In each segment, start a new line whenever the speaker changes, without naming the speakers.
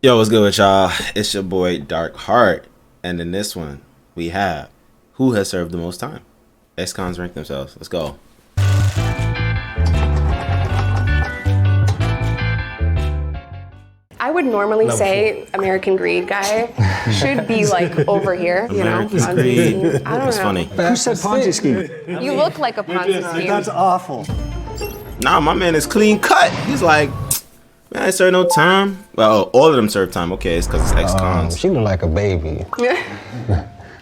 Yo, what's good with y'all? It's your boy Dark Heart, and in this one we have who has served the most time. Ex-cons rank themselves. Let's go.
I would normally say American Greed guy should be like over here, you know.
American Greed.
I don't
That's
know.
funny.
Who said Ponzi scheme?
You look like a Ponzi scheme.
That's awful.
Nah, my man is clean cut. He's like, man, I serve no time. Well, all of them serve time. Okay, it's because it's ex-cons.
She look like a baby.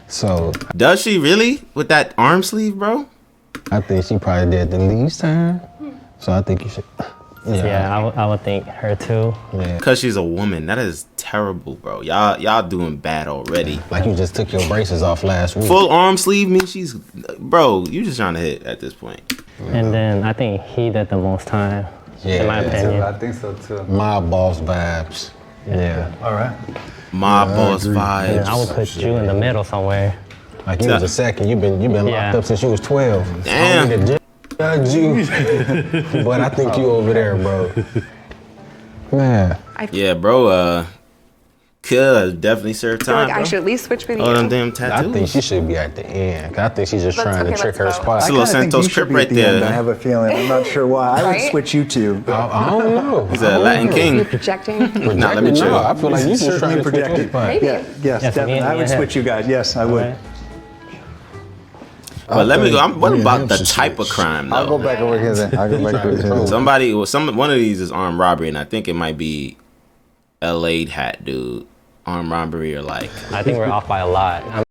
So
Does she really? With that arm sleeve, bro?
I think she probably did the least time. So I think you should.
Yeah, I would think her too.
Yeah.
Because she's a woman. That is terrible, bro. Y'all doing bad already.
Like you just took your braces off last week.
Full arm sleeve means she's... Bro, you just trying to hit at this point.
And then I think he did the most time, in my opinion.
I think so too.
Mob boss vibes. Yeah.
All right.
Mob boss vibes.
Yeah, I would put you in the middle somewhere.
Like you was a second. You've been locked
Yeah.
up since you was 12.
Damn.
I don't need to judge you. But I think you over there, bro. Man.
Yeah, bro, could definitely serve
I feel
time,
like I
bro.
should at least switch with you.
All them damn
I
tattoos.
think she should be at the end. 'Cause I think she's just trying to trick her
let's vote.
spot.
It's a
I
little
kinda think
Santos
you should
Crip
be
right
at the end,
there.
I have a feeling. I'm not sure why. I would
Right?
switch you two.
I don't know.
He's a Latin
You're
king.
projecting.
Nah, let me
No,
chill.
I feel like you just trying to switch your
projected.
spot.
Maybe.
Yeah, yes,
Yeah, for me
definitely.
and
I
me
would
and him.
switch you guys. Yes, I would.
Right.
But let me go. What
me and
about
him
the
should
type of
switch.
crime,
I'll go
though?
back over here then. I'll go back over here.
One of these is armed robbery, and I think it might be LA hat dude. Armed robbery or like,
I think we're off by a lot. I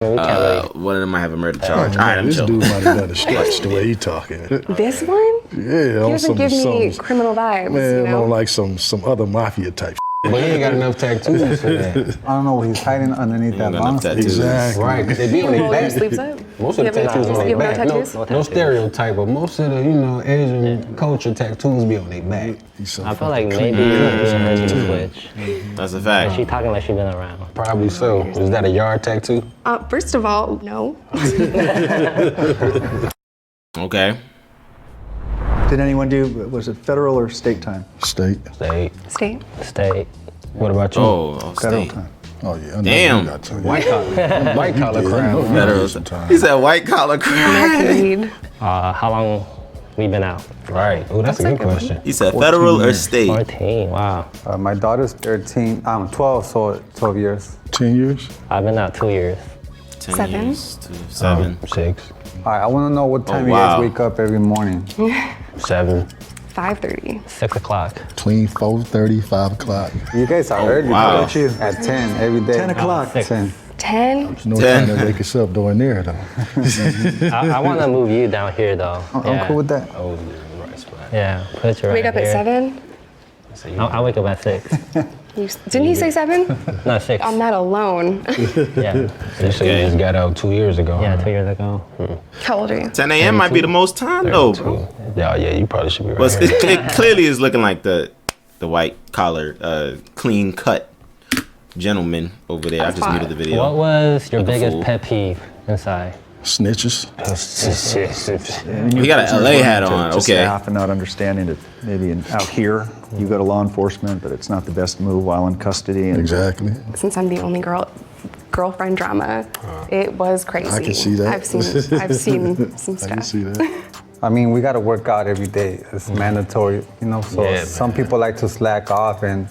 mean, we can't really.
one of them might have a murder charge. All right, I'm
This
chill.
dude might have done a stretch the way he talking.
This one?
Yeah,
He
on
doesn't give me
some
criminal vibes,
man,
you know?
on like some other mafia type.
But he ain't got enough tattoos for that.
I don't know what he's hiding underneath
Ain't got enough tattoos.
Exactly.
Right, 'cause they be on their
Roll your
back.
sleeves up.
Most of the
You have
tattoos
no-
on
you
their
have no
back.
tattoos?
No stereotype, but most of the, Asian culture tattoos be on their back.
He's so
I feel like
fucking
maybe
clean.
me and her need to switch.
That's a fact.
She talking like she been around.
Probably so. Is that a yard tattoo?
First of all, no.
Okay.
Did anyone do, was it federal or state time?
State.
State.
State.
State.
What about you?
Oh,
Federal
state.
time.
Oh yeah. I know
Damn.
you got to.
White collar. White collar crime.
Federal.
Sometimes.
He said white collar crime.
Greed.
How long we been out?
Right. Oh, that's a good question.
He said federal or
years.
state.
14. Wow.
My daughter's 13. I'm 12, so 12 years. 10 years.
I've been out 2 years.
10
7.
years to 7.
6,
All right. I want to know what time you
wow.
guys wake up every morning.
7.
5:30.
6 o'clock.
Between 4:30, 5 o'clock.
You guys are early,
wow.
aren't you? At 10 every day.
10 o'clock.
10.
10.
There's no
10.
time to wake us up doing there though.
I want to move you down here though.
I'm cool with that.
Oh, yeah, right spot.
Yeah, put you right
Wake up
here.
at 7.
So you
I wake up at 6.
Didn't he say 7?
Not 6.
I'm not alone.
Yeah.
you say you just got out 2 years ago.
Yeah,
huh?
2 years ago.
How old are you?
10 a.m. might be the most time, though, bro.
Yeah, you probably should be right.
But it clearly is looking like the white collar, clean cut gentleman over there. I just muted the video.
What was your
Like a
biggest
fool.
pet peeve inside?
Snitches.
He got an LA hat on.
To
Okay.
staff and not understanding that maybe out here you go to law enforcement, but it's not the best move while in custody. And
Exactly.
Since I'm the only girlfriend drama, it was crazy.
I can see that.
I've seen some
I can
stuff.
see that.
I mean, we got to work out every day. It's mandatory, So
Yeah,
some people like to slack off, and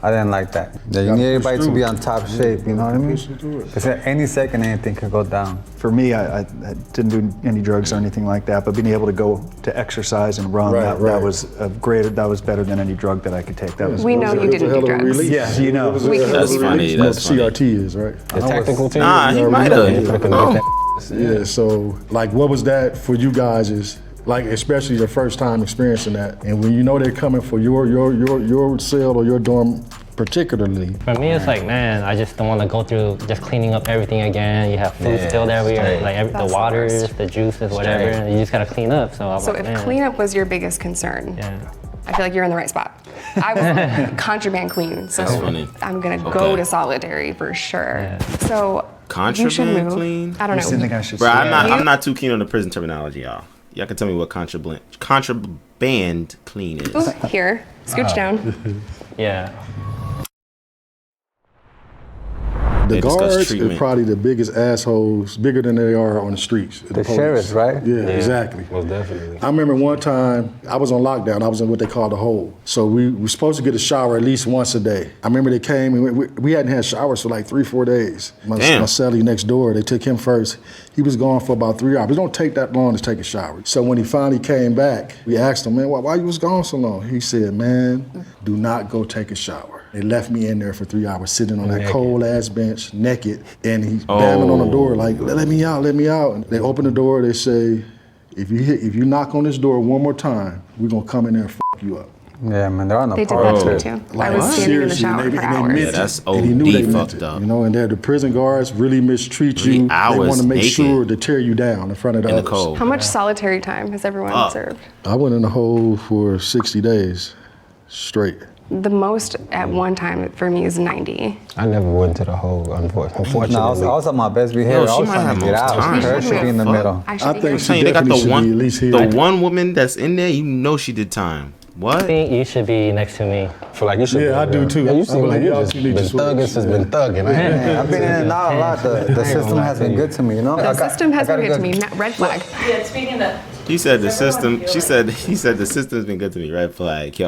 I didn't like that. Yeah, you need everybody to be on top shape, you know what I mean? Because at any second, anything could go down.
For me, I didn't do any drugs or anything like that, but being able to go to exercise and run,
Right,
that
right.
was that was better than any drug that I could take. That was
We know you didn't do drugs.
Yeah, you know.
That's funny.
You know what
That's funny.
CRT is, right?
The technical team?
Nah, he might have.
Yeah, so like what was that for you guys is like especially your first time experiencing that and when you know they're coming for your cell or your dorm particularly.
For me, it's like, man, I just don't want to go through just cleaning up everything again. You have food
Yeah,
spilled everywhere,
straight.
like the
That's the
waters,
worst.
the juices, whatever.
Straight.
You just gotta clean up. So I'm
So
like,
if
man.
cleanup was your biggest concern,
Yeah.
I feel like you're in the right spot. I was contraband clean, so
That's funny.
I'm gonna
Okay.
go to solitary for sure.
Yeah.
So you should
Contraband
move.
clean?
I don't
I just didn't think
know.
I should
Bro,
say
I'm
that.
not too keen on the prison terminology, y'all. Y'all can tell me what contraband clean is.
Here, scooch down.
Yeah.
The
They discuss
guards are
treatment.
probably the biggest assholes, bigger than they are on the streets.
The sheriffs, right?
Yeah, exactly.
Most definitely.
I remember one time I was on lockdown. I was in what they call the hole. So we were supposed to get a shower at least once a day. I remember they came and we hadn't had showers for like 3-4 days. My cellie next door, they took him first. He was gone for about 3 hours. It don't take that long to take a shower. So when he finally came back, we asked him, man, why you was gone so long? He said, man, do not go take a shower. They left me in there for 3 hours, sitting on that cold ass bench, naked, and he's banging on the door like, let me out, let me out. And they open the door, they say, if you knock on this door one more time, we're gonna come in there and fuck you up.
Yeah, man, they're on the
They did that to me too. I was standing in the shower for hours.
Yeah, that's
And he knew they
OD
meant
fucked
it,
up.
you know, and the prison guards really mistreat you. They
hours
want to make
naked.
sure to tear you down in front of the
In the
others.
cold.
How much solitary time has everyone served?
I went in the hole for 60 days straight.
The most at one time for me is 90.
I never went to the hole, unfortunately.
No, I was on my best behavior.
Yo,
I
she
was
might
trying
have
to get
most
out.
time.
Her should be in the middle.
I should
I
be
think
here.
she
Saying they got
definitely
the
should be at least here.
one woman that's in there. You know she did time.
I
What?
think you should be next to me.
I feel like you should.
Yeah,
be
I do
there.
too.
Yeah,
I
you seem like you
y'all
just
two need
been
to switch.
thugging since been thugging.
Yeah, I've been in and out a lot. The system has been good to me, you know?
The system has been good to me. Red flag.
Yeah, speaking of,
He said the system. He said the system's been good to me. Red flag.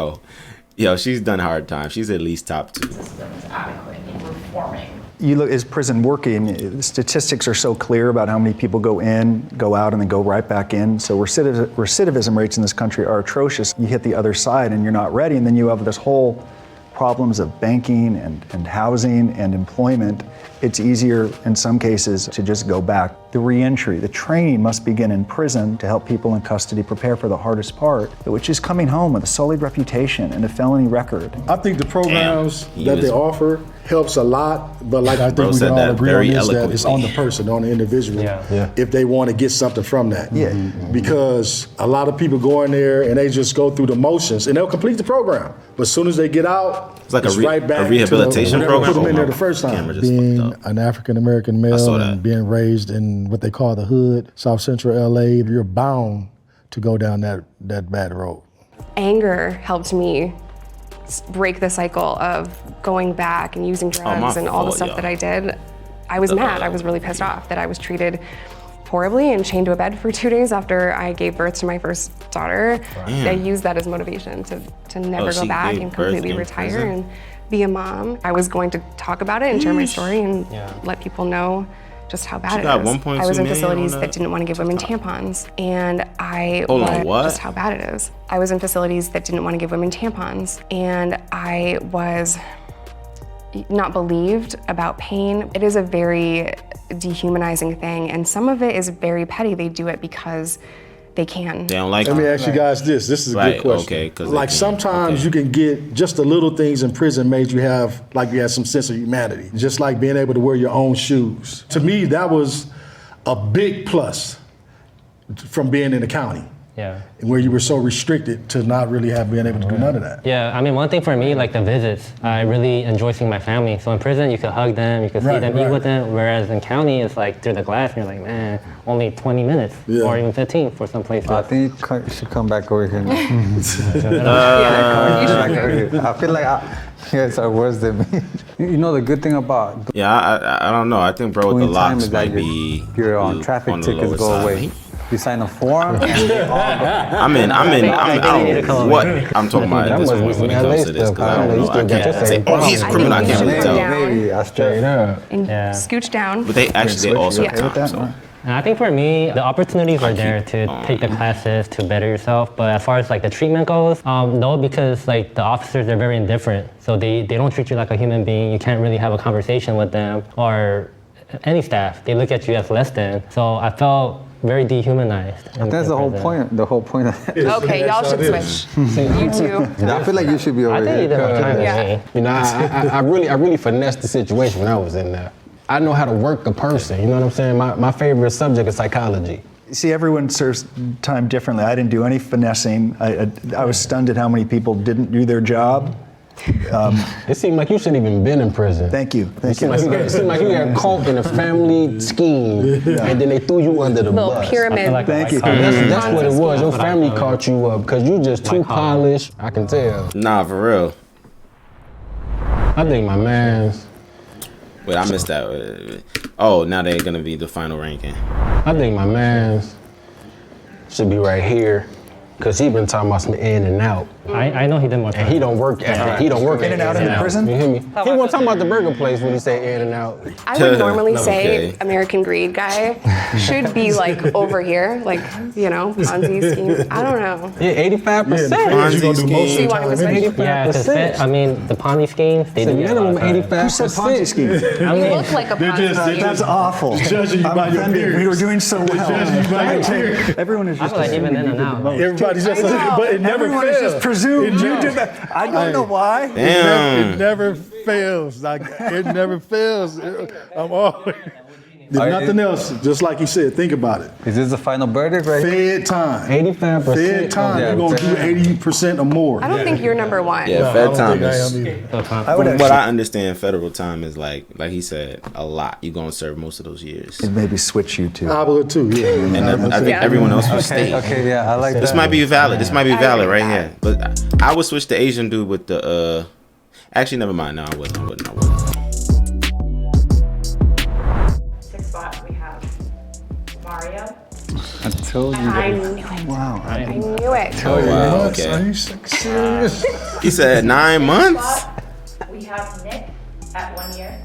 Yo, she's done hard time. She's at least top 2.
systems adequate in reforming.
You look, is prison working? The statistics are so clear about how many people go in, go out, and then go right back in. So recidivism rates in this country are atrocious. You hit the other side and you're not ready, and then you have this whole problems of banking and housing and employment. It's easier in some cases to just go back. The reentry, the training must begin in prison to help people in custody prepare for the hardest part, which is coming home with a solid reputation and a felony record.
I think the programs
He
that
was-
they offer helps a lot, but like I
Bro
think we
said
can all
that
agree
very
on this, that
eloquently.
it's on the person, on the individual,
Yeah.
if they want to get something from that.
Yeah.
Because a lot of people go in there and they just go through the motions and they'll complete the program, but as soon as they get out,
It's like a
right back
rehabilitation
to
program?
Put them in
Oh,
there
my
the first time.
camera just
Being
fucked up.
an African American
I
male
saw that.
and being raised in what they call the hood, South Central LA, you're bound to go down that bad road.
Anger helped me break the cycle of going back and using drugs and all the
fault,
stuff
yo.
that I did. I was mad. I was really pissed off that I was treated horribly and chained to a bed for 2 days after I gave birth to my first daughter. I used that as motivation to never
she
go back
gave
and
birth
completely
in
retire
prison?
and be a mom. I was going to talk about it and share my story and let people know just how bad
She
it
got
is.
1.2
I was in
million
facilities
on
that didn't want to give women tampons, and I
Hold on, what?
just how bad it is. I was in facilities that didn't want to give women tampons, and I was not believed about pain. It is a very dehumanizing thing, and some of it is very petty. They do it because they can.
They don't like
Let me
it.
ask you guys this. This is a
Right,
good question.
okay, 'cause they
like
can-
sometimes
okay.
you can get just the little things in prison made you have, like you had some sense of humanity. Just like being able to wear your own shoes. To me, that was a big plus from being in the county.
Yeah.
Where you were so restricted to not really have been able to do none of that.
Yeah, I mean, one thing for me, like the visits, I really enjoy seeing my family. So in prison, you could hug them, you could see
Right,
them, eat
right.
with them. Whereas in county, it's like through the glass, and you're like, man, only 20 minutes
Yeah.
or even 15 for some places.
I think you should come back over here.
Yeah,
I feel like you guys are worse than me. You know the good thing about
Yeah, I don't know. I think bro with the
doing time
locks
is that
might be
your
on
traffic
the
tickets
lower
go
side.
away. You sign a form.
I'm what I'm talking about at this
That must be
point
some
when it
LA
comes to this
stuff,
because I don't
you
know.
still
I
got your
can't say,
same
oh, he's a
I
criminal. I
think
can't
you
really
should
tell.
down.
Maybe I straight up.
and
Yeah.
scooch down.
But they actually they also
Yeah.
have time. So.
And I think for me, the opportunities are there to take the classes to better yourself. But as far as like the treatment goes, no, because like the officers are very indifferent. So they don't treat you like a human being. You can't really have a conversation with them or any staff. They look at you as less than. So I felt very dehumanized.
That's the whole point. The whole point of it.
Okay, y'all should switch. You two.
I feel like you should be over
I think you
here.
did more time
Yeah.
than me.
You know, I really finessed the situation when I was in there. I know how to work a person. You know what I'm saying? My favorite subject is psychology.
See, everyone serves time differently. I didn't do any finessing. I was stunned at how many people didn't do their job.
It seemed like you shouldn't even been in prison.
Thank you.
It seemed like you got caught in a family scheme, and then they threw you under the
Little
bus.
pyramid.
Like
Thank
a
you.
white collar.
That's what it was. Your family caught you up because you just too polished. I can tell.
Nah, for real.
I think my man's
Wait, I missed that. Oh, now they're gonna be the final ranking.
I think my man should be right here, cause he been talking about some in and out.
I know he did more.
And he don't work at he don't work
In and out in the prison?
You hear me? He wasn't talking about the burger place when he say in and out.
I would normally say
Okay.
American Greed guy should be like over here, like, you know, Ponzi scheme. I don't know.
Yeah, 85%.
Ponzi
You gonna do most of
So
the
you want him to
time.
switch?
Yeah, because I mean, the Ponzi schemes, they do get a lot
Minimum
of time.
85%.
Who said Ponzi scheme?
I
You
mean,
look like a Ponzi scheme.
That's awful.
Judging you
I'm
by your
offended.
peers.
We were doing so well.
judging you by your peers.
Everyone is
I
just
feel like
assuming
even in
you
and
did the
out.
most.
Everybody's just, but it never
Everyone
fails.
is just presumed you did that. I don't know why.
Damn.
It never fails. Like it never fails. I'm always. If nothing else, just like he said, think about it.
Is this the final verdict, right?
Fed time.
85%.
Fed time.
Yeah,
You're gonna do 80% or more.
I don't think you're number one.
Yeah,
I
Fed
don't
time
think I
is.
am either.
I would
From what
actually
I understand, federal time is like he said, a lot. You're gonna serve most of those years.
maybe switch you two.
I would too. Yeah.
And I think everyone else was state.
Okay, yeah, I like
This
that.
might be valid. This might be
I agree
valid
with
right
that.
here. But I would switch the Asian dude with the. Actually, never mind. No, I wouldn't.
Sixth spot, we have Mario.
I told you.
I knew it.
Wow.
I knew it.
Oh wow.
Months? Are
Okay.
you serious?
He said 9 months.
Spot, we have Nick at 1 year.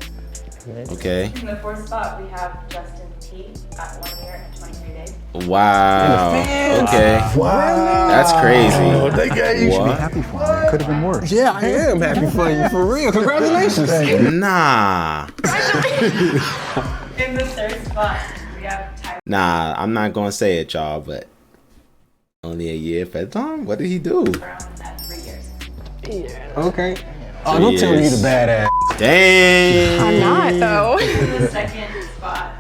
Okay.
In the fourth spot, we have Justin T at 1 year and 23 days.
Wow. Okay.
Wow.
That's crazy.
They gave you.
What?
Happy for me. It could have been worse.
Yeah, I am happy for you, for real. Congratulations.
Nah.
In the third spot, we have Tyler.
Nah. I'm not gonna say it, y'all. But only a year Fed time. What did he do?
Brown at 3 years.
Okay. Oh, don't tell me you the badass.
Dang.
I'm not, though.
In the second spot,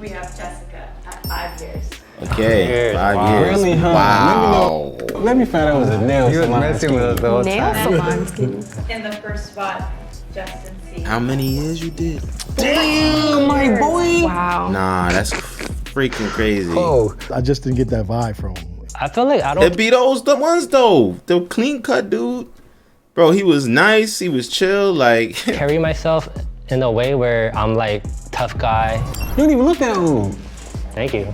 we have Jessica at 5 years.
Okay. 5
Wow.
years.
Really, huh?
Wow.
Let me find out it was a nail
He was
salon
messing with us the whole
Nail
time.
salon scheme.
In the first spot, Justin C.
How many years you did?
Damn, my boy.
Wow.
Nah, that's freaking crazy.
Oh,
I just didn't get that vibe from him.
I feel like I
It
don't.
be the ones though. The clean cut dude. Bro, he was nice. He was chill. Like,
Carry myself in a way where I'm like tough guy.
you didn't even look that old.
Thank you.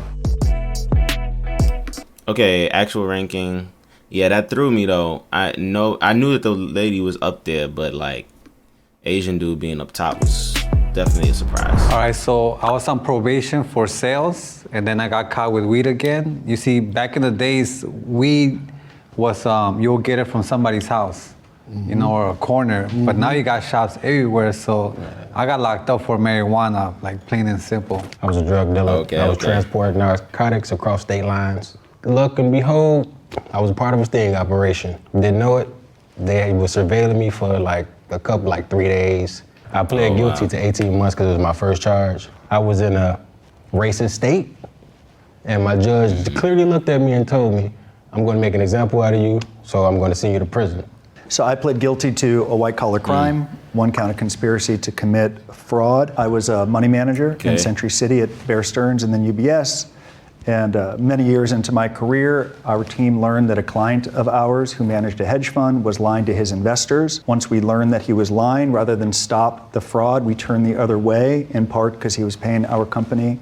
okay, actual ranking. Yeah, that threw me though. I knew that the lady was up there, but like Asian dude being up top was definitely a surprise.
All right, so I was on probation for sales, and then I got caught with weed again. You see, back in the days, weed was you'll get it from somebody's house, you know, or a corner. But now you got shops everywhere. So I got locked up for marijuana, like plain and simple.
I was a drug dealer.
Okay,
I was
okay.
transporting narcotics across state lines. Luck and behold, I was a part of a sting operation. Didn't know it. They were surveilling me for like 3 days. I pled guilty to 18 months because it was my first charge. I was in a racist state, and my judge clearly looked at me and told me, I'm going to make an example out of you, so I'm going to send you to prison.
So I pled guilty to a white-collar crime, 1 count of conspiracy to commit fraud. I was a money manager
Okay.
in Century City at Bear Stearns and then UBS. And many years into my career, our team learned that a client of ours who managed a hedge fund was lying to his investors. Once we learned that he was lying, rather than stop the fraud, we turned the other way, in part because he was paying our company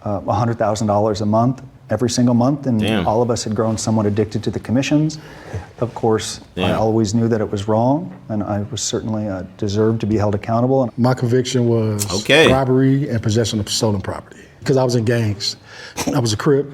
$100,000 a month, every single month, and
Damn.
all of us had grown somewhat addicted to the commissions. Of course, I
Damn.
always knew that it was wrong, and I was certainly deserved to be held accountable.
My conviction was
Okay.
robbery and possession of stolen property. Because I was in gangs. I was a Crip,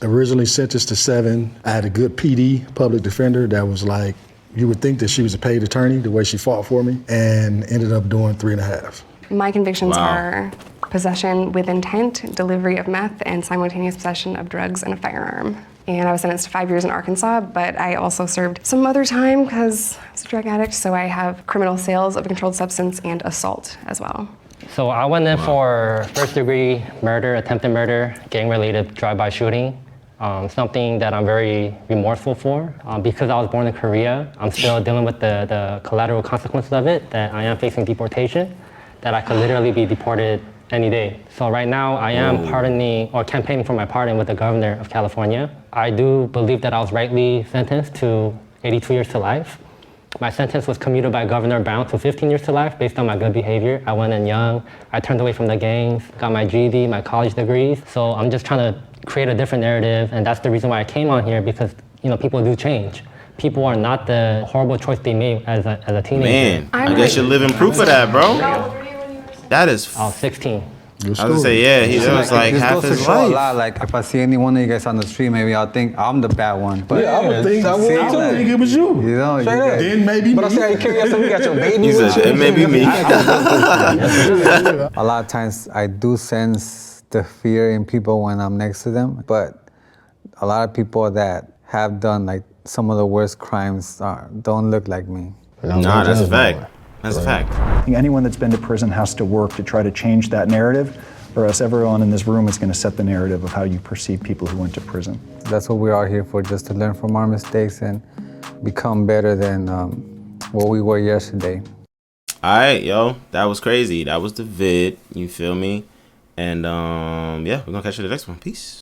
originally sentenced to 7. I had a good PD, public defender, that was like, you would think that she was a paid attorney, the way she fought for me, and ended up doing 3.5.
My convictions
Wow.
are possession with intent, delivery of meth, and simultaneous possession of drugs and a firearm. And I was sentenced to 5 years in Arkansas, but I also served some other time because I was a drug addict, so I have criminal sales of a controlled substance and assault as well.
So I went in for first-degree murder, attempted murder, gang-related drive-by shooting. Something that I'm very remorseful for. Because I was born in Korea, I'm still dealing with the collateral consequences of it, that I am facing deportation, that I could literally be deported any day. So right now I am pardoning or campaigning for my pardon with the governor of California. I do believe that I was rightly sentenced to 82 years to life, My sentence was commuted by Governor Brown to 15 years to life based on my good behavior. I went in young, I turned away from the gangs, got my GED, my college degrees. So I'm just trying to create a different narrative, and that's the reason why I came on here, because people do change. People are not the horrible choice they made as a teenager.
Man, I guess you're living proof of that, bro. That is.
I was 16.
I was gonna say, yeah, that was like
this
half
goes to
his
show a
life.
lot. Like if I see any one of you guys on the street, maybe I'll think I'm the bad one. But
I would think it was you.
you know, you guys,
Then maybe
But I
me.
see how you carry yourself. You got your baby
He
with
said,
you.
it may be me.
a lot of times I do sense the fear in people when I'm next to them. But a lot of people that have done like some of the worst crimes don't look like me.
Nah, that's a fact. That's a fact.
I think anyone that's been to prison has to work to try to change that narrative, or else everyone in this room is going to set the narrative of how you perceive people who went to prison.
That's what we are here for, just to learn from our mistakes and become better than what we were yesterday.
All right, yo, that was crazy. That was the vid. You feel me? And yeah, we're gonna catch you in the next one. Peace.